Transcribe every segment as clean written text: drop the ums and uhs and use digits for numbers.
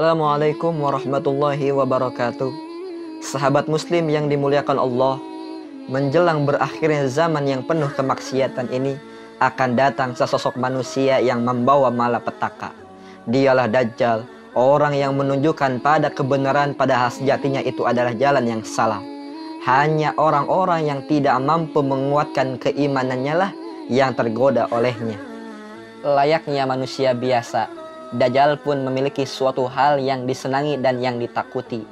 Assalamualaikum warahmatullahi wabarakatuh. Sahabat muslim yang dimuliakan Allah, menjelang berakhirnya zaman yang penuh kemaksiatan ini, akan datang sesosok manusia yang membawa malapetaka. Dialah Dajjal, orang yang menunjukkan pada kebenaran padahal sejatinya itu adalah jalan yang salah. Hanya orang-orang yang tidak mampu menguatkan keimanannya lah yang tergoda olehnya. Layaknya manusia biasa, Dajjal pun memiliki suatu hal yang disenangi dan yang ditakuti.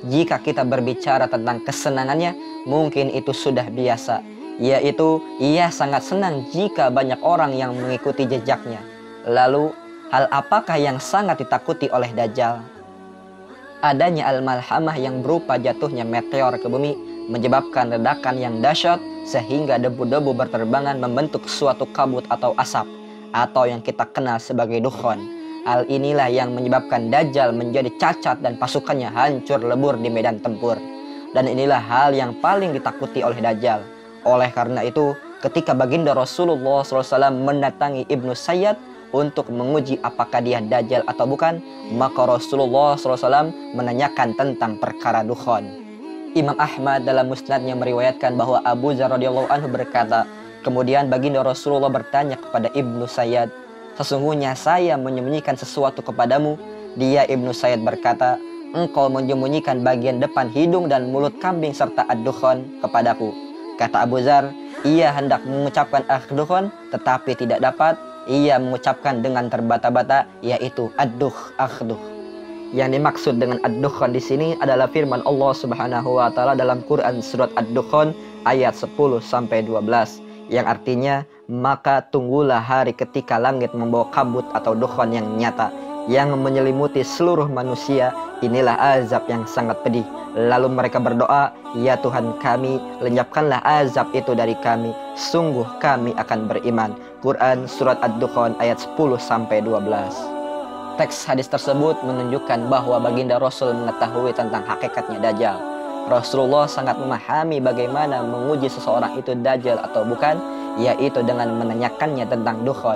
Jika kita berbicara tentang kesenangannya, mungkin itu sudah biasa, yaitu ia sangat senang jika banyak orang yang mengikuti jejaknya. Lalu, hal apakah yang sangat ditakuti oleh Dajjal? Adanya al-malhamah yang berupa jatuhnya meteor ke bumi, menyebabkan ledakan yang dahsyat sehingga debu-debu berterbangan membentuk suatu kabut atau asap, atau yang kita kenal sebagai dukhon. Hal inilah yang menyebabkan Dajjal menjadi cacat dan pasukannya hancur lebur di medan tempur. Dan inilah hal yang paling ditakuti oleh Dajjal. Oleh karena itu, ketika baginda Rasulullah SAW mendatangi Ibnu Sayyad untuk menguji apakah dia Dajjal atau bukan, maka Rasulullah SAW menanyakan tentang perkara dukhon. Imam Ahmad dalam musnadnya meriwayatkan bahwa Abu Dzar radhiyallahu anhu berkata, kemudian baginda Rasulullah bertanya kepada Ibnu Sayyad, sesungguhnya saya menyembunyikan sesuatu kepadamu. Dia Ibnu Sayyad berkata, engkau menyembunyikan bagian depan hidung dan mulut kambing serta ad-dukhon kepadaku. Kata Abu Dzar, ia hendak mengucapkan ad-dukhon tetapi tidak dapat. Ia mengucapkan dengan terbata-bata, yaitu ad-dukh, ad-dukh. Yang dimaksud dengan ad-dukhon di sini adalah firman Allah Subhanahu wa taala dalam Quran surat ad-dukhon ayat 10 sampai 12 yang artinya, maka tunggulah hari ketika langit membawa kabut atau dukhon yang nyata yang menyelimuti seluruh manusia. Inilah azab yang sangat pedih. Lalu mereka berdoa, ya Tuhan kami, lenyapkanlah azab itu dari kami, sungguh kami akan beriman. Quran surat ad-dukhon ayat 10 sampai 12. Teks hadis tersebut menunjukkan bahwa baginda Rasul mengetahui tentang hakikatnya Dajjal. Rasulullah sangat memahami bagaimana menguji seseorang itu Dajjal atau bukan, yaitu dengan menanyakannya tentang dukhon.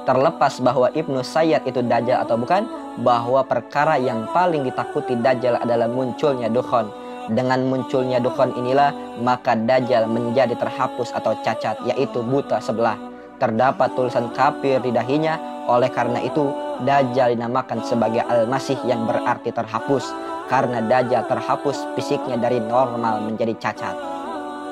Terlepas bahwa Ibnu Sayyad itu Dajjal atau bukan, bahwa perkara yang paling ditakuti Dajjal adalah munculnya dukhon. Dengan munculnya dukhon inilah maka Dajjal menjadi terhapus atau cacat, yaitu buta sebelah. Terdapat tulisan kafir di dahinya, oleh karena itu Dajjal dinamakan sebagai Al-Masih yang berarti terhapus. Karena Dajjal terhapus fisiknya dari normal menjadi cacat.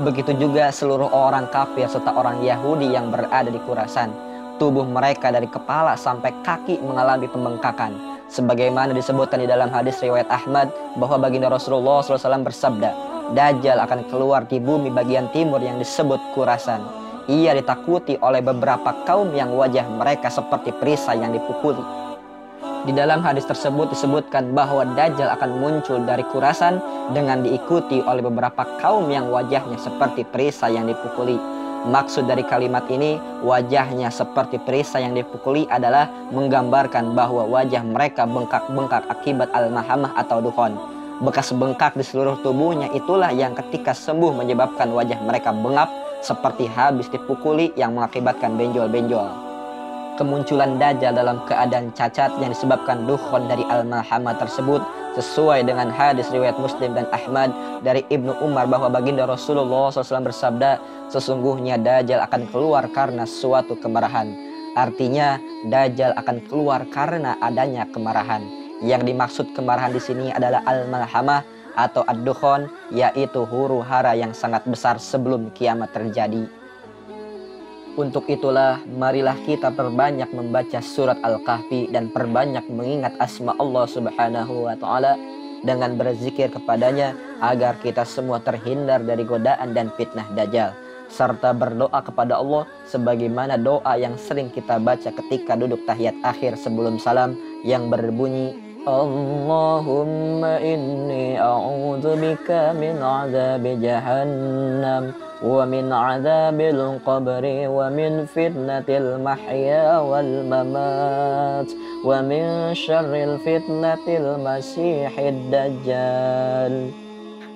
Begitu juga seluruh orang kafir serta orang Yahudi yang berada di Khurasan. Tubuh mereka dari kepala sampai kaki mengalami pembengkakan. Sebagaimana disebutkan di dalam hadis riwayat Ahmad bahwa baginda Rasulullah SAW bersabda, Dajjal akan keluar di bumi bagian timur yang disebut Khurasan. Ia ditakuti oleh beberapa kaum yang wajah mereka seperti perisai yang dipukuli. Di dalam hadis tersebut disebutkan bahwa Dajjal akan muncul dari Khurasan dengan diikuti oleh beberapa kaum yang wajahnya seperti perisai yang dipukuli. Maksud dari kalimat ini, wajahnya seperti perisai yang dipukuli adalah menggambarkan bahwa wajah mereka bengkak-bengkak akibat al-mahamah atau dukhon. Bekas bengkak di seluruh tubuhnya itulah yang ketika sembuh menyebabkan wajah mereka bengap seperti habis dipukuli yang mengakibatkan benjol-benjol. Kemunculan Dajjal dalam keadaan cacat yang disebabkan dukhon dari al-malhamah tersebut sesuai dengan hadis riwayat Muslim dan Ahmad dari Ibnu Umar bahwa baginda Rasulullah SAW bersabda, sesungguhnya Dajjal akan keluar karena suatu kemarahan. Artinya Dajjal akan keluar karena adanya kemarahan. Yang dimaksud kemarahan di sini adalah al-malhamah atau ad-dukhon, yaitu huru hara yang sangat besar sebelum kiamat terjadi. Untuk itulah, marilah kita perbanyak membaca surat Al-Kahfi dan perbanyak mengingat asma Allah Subhanahu wa Ta'ala dengan berzikir kepadanya agar kita semua terhindar dari godaan dan fitnah Dajjal, serta berdoa kepada Allah sebagaimana doa yang sering kita baca ketika duduk tahiyat akhir sebelum salam yang berbunyi, Allahumma inni a'udzubika min azabi jahannam wa min azabil qabri wa min fitnatil mahya wal mamat wa min syarril fitnatil masihid dajjal.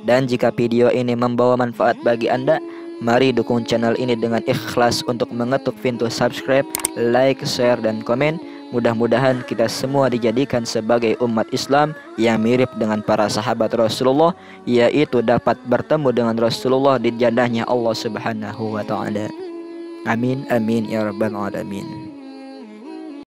Dan jika video ini membawa manfaat bagi Anda, mari dukung channel ini dengan ikhlas untuk mengetuk pintu subscribe, like, share, dan komen. Mudah-mudahan kita semua dijadikan sebagai umat Islam yang mirip dengan para sahabat Rasulullah, yaitu dapat bertemu dengan Rasulullah di jannahnya Allah Subhanahu wa taala. Amin amin ya rabbal alamin.